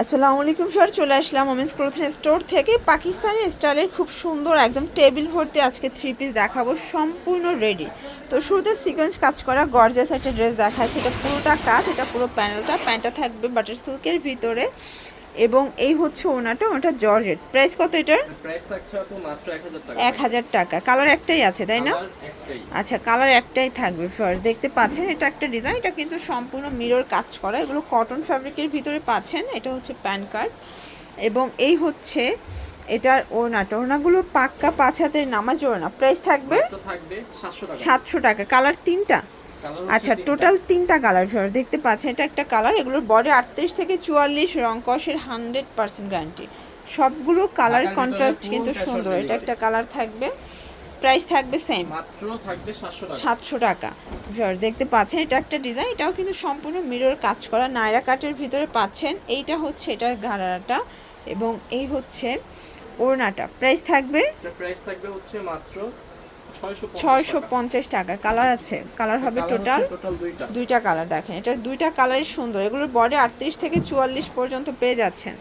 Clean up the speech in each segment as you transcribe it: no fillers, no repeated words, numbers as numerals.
আসসালামু আলাইকুম স্যার, চলে আসলাম ওমেন্স ক্লোথিং স্টোর থেকে। পাকিস্তানি স্টাইলের খুব সুন্দর একদম টেবিল ভর্তি আজকে থ্রি পিস দেখাবো, সম্পূর্ণ রেডি। তো শুরুতে সিকোয়েন্স কাজ করা গর্জিয়াস একটা ড্রেস দেখাচ্ছে। এটা পুরোটা কাজ, এটা পুরো প্যান্টটা থাকবে বাটার সিল্কের ভিতরে, এবং এই হচ্ছে ওনাটা জর্জেট। প্রাইস কত এটার? প্রাইস থাকছে আপু মাত্র 1000 টাকা। 1000 টাকা। কালার একটাই আছে তাই না? কালার একটাই। আচ্ছা, কালার একটাই থাকবে। ফার্স্ট দেখতে পাচ্ছেন এটা একটা ডিজাইন, এটা কিন্তু সম্পূর্ণ মিরর কাজ করা, এগুলো কটন ফ্যাব্রিকের ভিতরে পাচ্ছেন। এটা হচ্ছে প্যান কার্ড, এবং এই হচ্ছে এটার ওড়নাগুলো পাক্কা 5 হাতের নামাজ ওড়না। প্রাইস থাকবে তো থাকবে 700 টাকা। 700 টাকা। কালার তিনটা? আচ্ছা, টোটাল তিনটা কালার ফার্স্ট দেখতে পাচ্ছেন। এটা একটা কালার, এগুলোর বডি 38 থেকে 44, রং কষের 100% গ্যারান্টি। সবগুলো কালার কন্ট্রাস্ট কিন্তু সুন্দর। এটা একটা কালার থাকবে। প্রাইস থাকবে সেম, মাত্র থাকবে 700 টাকা। 700 টাকা। ভিউয়ার্স দেখতে পাচ্ছেন এটা একটা ডিজাইন, এটাও কিন্তু সম্পূর্ণ মিরর কাজ করা, নায়রা কাটের ভিতরে পাচ্ছেন। এইটা হচ্ছে এটার ঘাড়াটা, এবং এই হচ্ছে ওড়নাটা। প্রাইস থাকবে? এটা প্রাইস থাকবে হচ্ছে মাত্র 650 টাকা। কালার আছে, কালার হবে টোটাল দুইটা কালার। দেখেন এটার দুইটা কালারই সুন্দর, এগুলোর বডি 38 থেকে 44 পর্যন্ত পেয়ে যাচ্ছেন।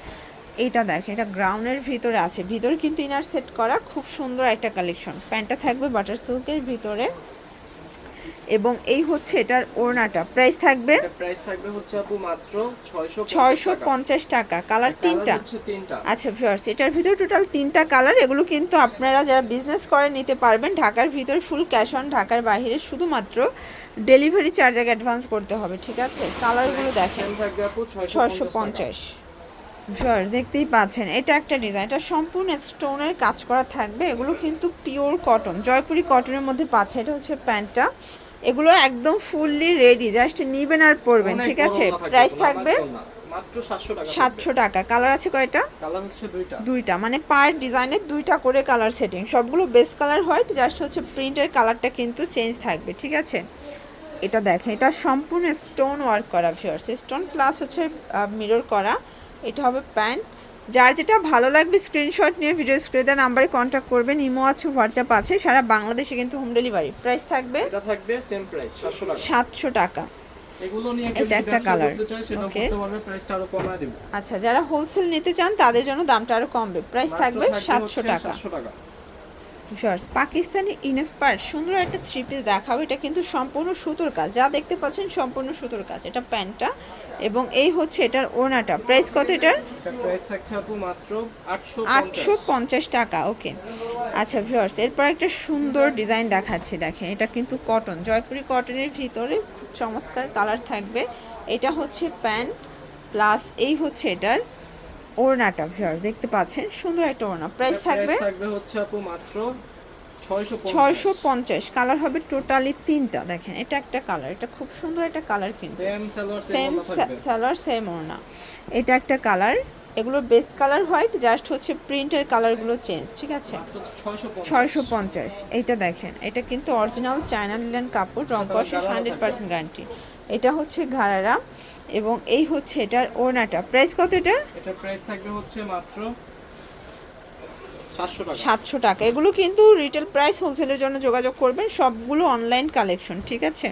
এইটা দেখেন, এটা গ্রাউন্ডের ভিতরে আছে, ভিতরে কিন্তু ইনার সেট করা, খুব সুন্দর একটা কালেকশন। প্যান্টটা থাকবে বাটার সিল্কের ভিতরে, এবং এই হচ্ছে এটার ওড়নাটা। প্রাইস থাকবে? প্রাইস থাকবে হচ্ছে আপু মাত্র 650 টাকা। কালার তিনটা? আচ্ছা ভিউয়ার্স, এটার ভিতরে টোটাল তিনটা কালার। এগুলো কিন্তু আপনারা যারা বিজনেস করে নিতে পারবেন। ঢাকার ভিতরে ফুল ক্যাশ অন, ঢাকার বাইরে শুধুমাত্র ডেলিভারি চার্জ আগে অ্যাডভান্স করতে হবে, ঠিক আছে? কালারগুলো দেখেন, 650। ভিউয়ার্স দেখতেই পাচ্ছেন এটা একটা ডিজাইন, এটা সম্পূর্ণ স্টোনের কাজ করা থাকবে। এগুলো কিন্তু পিওর কটন, জয়পুরি কটনের মধ্যে পাচ্ছে। এটা হচ্ছে প্যান্টটা, এগুলো একদম ফুললি রেডি, জাস্ট নিবেন আর পরবেন, ঠিক আছে? প্রাইস থাকবে মাত্র 700 টাকা। 700 টাকা। কালার আছে কয়টা? কালার হচ্ছে দুইটা, মানে পার ডিজাইনের দুইটা করে কালার সেটিং। সবগুলো বেস কালার হোয়াইট, জাস্ট হচ্ছে প্রিন্টের কালারটা কিন্তু চেঞ্জ থাকবে, ঠিক আছে? এটা দেখেন, এটা সম্পূর্ণ স্টোন ওয়ার্ক করা ভিউয়ার্স, স্টোন প্লাস হচ্ছে মিরর করা। এটা হবে প্যান্ট। যার যেটা ভালো লাগবে স্ক্রিনশট নিয়ে ভিডিও স্ক্রিনে দেওয়া নাম্বারে কন্ট্যাক্ট করবেন। ইমো আছে, হোয়াটসঅ্যাপ আছে, সারা বাংলাদেশে কিন্তু হোম ডেলিভারি। প্রাইস থাকবে? এটা থাকবে সেম প্রাইস 700 টাকা। 700 টাকা। এগুলো নিয়ে এটা একটা কালার, ওকে। প্রাইসটা আরো কমায় দেব। আচ্ছা, যারা হোলসেল নিতে চান তাদের জন্য দামটা আরো কমবে। প্রাইস থাকবে 700 টাকা। ভিউয়ার্স পাকিস্তানি ইনস্পায়ার্ড সুন্দর একটা থ্রি পিস দেখাবো। এটা কিন্তু সম্পূর্ণ সুতোর কাজ, যা দেখতে পাচ্ছেন সম্পূর্ণ সুতোর কাজ। এটা প্যান্টটা, এবং এই হচ্ছে এটার ওড়নাটা। প্রাইস কত এটার? প্রাইস থাকছে আপু মাত্র 850 টাকা, ওকে। আচ্ছা ভিউয়ার্স, এরপর একটা সুন্দর ডিজাইন দেখাচ্ছি। দেখেন এটা কিন্তু কটন, জয়পুরি কটনের ভিতরে খুব চমৎকার কালার থাকবে। এটা হচ্ছে প্যান্ট প্লাস এই হচ্ছে এটার ওড়নাটা। ভিউয়ার্স দেখতে পাচ্ছেন সুন্দর একটা ওড়না। প্রাইস থাকবে হচ্ছে আপু মাত্র 650। কালার হবে টোটালি তিনটা। দেখেন এটা একটা কালার, এটা খুব সুন্দর একটা কালার, কিন্তু সেম সালোয়ার সেম ওড়না। এটা একটা কালার, এগুলো বেস কালার হোয়াইট, জাস্ট হচ্ছে প্রিন্টের কালারগুলো চেঞ্জ, ঠিক আছে? 650। এইটা দেখেন, এটা কিন্তু অরিজিনাল চায়না লিলেন কাপড়, রং কষের 100% গ্যারান্টি। এটা হচ্ছে ঘাড়ারা, এবং এই হচ্ছে এটার ওড়নাটা। প্রাইস কত এটা? এটা প্রাইস থাকবে হচ্ছে মাত্র 700 টাকা। এগুলো কিন্তু রিটেল প্রাইস, হোলসেলের জন্য যোগাযোগ করবেন। সবগুলো অনলাইন কালেকশন, ঠিক আছে?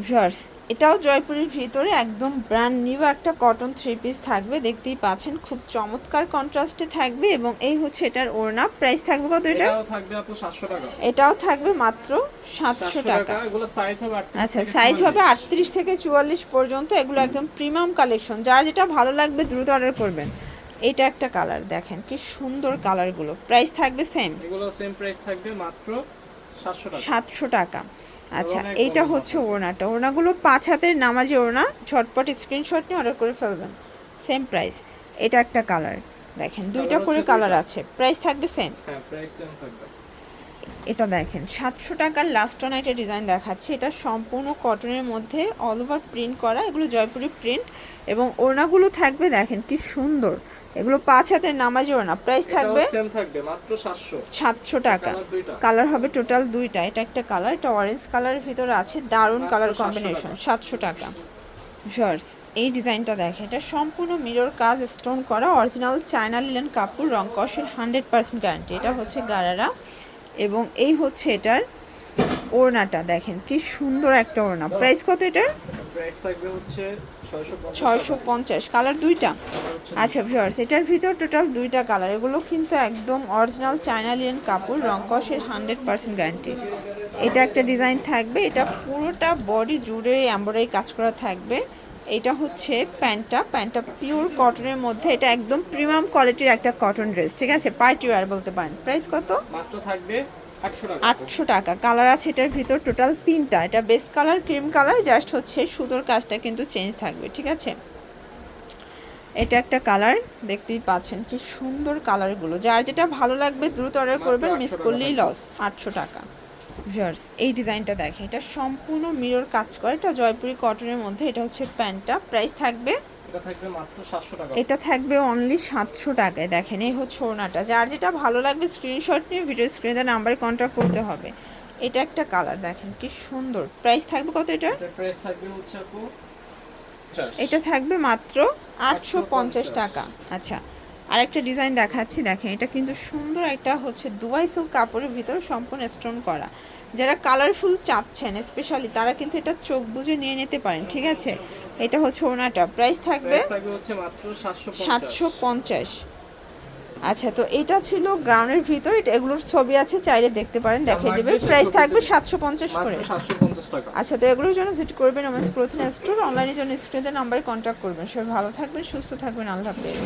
ভিউয়ার্স এটাও জয়পুরের ভিতরে একদম ব্র্যান্ড নিউ একটা কটন থ্রি পিস থাকবে, দেখতেই পাচ্ছেন খুব চমৎকার কন্ট্রাস্টে থাকবে, এবং এই হচ্ছে এটার ওড়না। প্রাইস থাকবে কত এটা? এটাও থাকবে আপু 700 টাকা। এটাও থাকবে মাত্র 700 টাকা। এগুলো সাইজ হবে 38। আচ্ছা, সাইজ হবে 38 থেকে 44 পর্যন্ত। এগুলো একদম প্রিমিয়াম কালেকশন, যার যেটা ভালো লাগবে দ্রুত অর্ডার করবেন। এটা একটা কালার, দেখেন কি সুন্দর কালারগুলো। প্রাইস থাকবে সেম, এগুলো সেম প্রাইস থাকবে মাত্র 700 টাকা। 700 টাকা। আচ্ছা, এইটা হচ্ছে ওড়নাটা। ওড়নাগুলো 5 হাতের নামাজি ওড়না, ঝটপট স্ক্রিনশট নিয়ে অর্ডার করে ফেলবেন। Same price. এটা একটা কালার, দেখেন দুইটা করে কালার আছে। প্রাইস থাকবে সেম, হ্যাঁ প্রাইস সেম থাকবে। এটা দেখেন 700 টাকার লাস্ট অন একটা ডিজাইন দেখাচ্ছে। এটা সম্পূর্ণ কটনের মধ্যে অল ওভার প্রিন্ট করা, এগুলো জয়পুরি প্রিন্ট, এবং ওড়নাগুলো থাকবে দেখেন কি সুন্দর। এগুলো 5 হাতের নামাজি ওড়না। প্রাইস থাকবে সেম থাকবে মাত্র 700 টাকা। কালার হবে টোটাল দুইটা। এটা একটা কালার, এটা অরেঞ্জ কালারের ভিতরে আছে, দারুণ কালার কম্বিনেশন। 700 টাকা। ভিউয়ার্স এই ডিজাইনটা দেখেন, এটা সম্পূর্ণ মিরর কাজ, স্টোন করা, অরিজিনাল চায়না লিলেন কাপড়, রং কষের 100% গ্যারান্টি। এটা হচ্ছে গারারা, এবং এই হচ্ছে এটার ওড়নাটা। দেখেন কি সুন্দর একটা ওড়না। প্রাইস কত এটার? প্রাইস থাকবে হচ্ছে 650 কালার দুইটা। আচ্ছা ভিউয়ার্স, এটার ভিতর টোটাল দুইটা কালার। এগুলো কিন্তু একদম অরিজিনাল চায়না লিনেন কাপড়, রং কষের 100% গ্যারান্টি। এটা একটা ডিজাইন থাকবে, এটা পুরোটা বডি জুড়ে এমব্রয়ডারি কাজ করা থাকবে। এটা হচ্ছে প্যান্টটা পিওর কটনের মধ্যে, এটা একদম প্রিমিয়াম কোয়ালিটির একটা কটন ড্রেস, ঠিক আছে, পার্টি ওয়্যার বলতে পারেন। প্রাইস কত? মাত্র থাকবে 800 টাকা। কালার আছে এটার ভিতর টোটাল তিনটা। এটা base colour, cream colour, just হচ্ছে সুতোর কাজটা কিন্তু চেঞ্জ থাকবে, ঠিক আছে। এটা একটা কালার, দেখতেই পাচ্ছেন কি সুন্দর কালারগুলো। যার যেটা ভালো লাগবে দ্রুত অর্ডার করবেন, মিস করলেই লস। 800 টাকা। ভিউয়ার্স, এই ডিজাইনটা দেখেন, এটা সম্পূর্ণ মিরর কাজ করে, এটা জয়পুরি কটনের মধ্যে। এটা হচ্ছে প্যান্টটা, প্রাইস থাকবে, এটা থাকবে মাত্র 700 টাকা। এটা থাকবে অনলি 700 টাকায়। দেখেন এই হচ্ছে ওড়নাটা। যার যেটা ভালো লাগবে স্ক্রিনশট নিয়ে ভিডিও স্ক্রিনে নাম্বারে কন্ট্যাক্ট করতে হবে। এটা একটা কালার, দেখেন কি সুন্দর। প্রাইস থাকবে কত এটা? এটার প্রাইস থাকবে হচ্ছে আপু 50। এটা থাকবে মাত্র 850 টাকা। আচ্ছা, আরেকটা ডিজাইন দেখাচ্ছি, দেখেন এটা কিন্তু সুন্দর একটা হচ্ছে দুবাই সিল্ক কাপড়ের ভিতর সম্পূর্ণ স্টোন করা। যারা কালারফুল চাচ্ছেন স্পেশালি তারা কিন্তু এটা চোখ বুজে নিয়ে নিতে পারেন, ঠিক আছে। এটা হচ্ছে ওড়নাটা, প্রাইস থাকবে প্রাইস থাকবে হচ্ছে মাত্র 750। 750। আচ্ছা, তো এটা ছিল গ্রাউন্ডের ভিতর, এটা এগুলোর ছবি আছে, চাইলে দেখতে পারেন, দেখিয়ে দেবে। প্রাইস থাকবে 750 করে। মাত্র 750 টাকা। আচ্ছা, তো এগুলোর জন্য ভিজিট করবেন ওমেন্স ক্লোথিং স্টোর, অনলাইনের জন্য স্ক্রিনের নাম্বারে কন্ট্যাক্ট করবেন। সবাই ভালো থাকবেন, সুস্থ থাকবেন, আল্লাহ হাফেজ।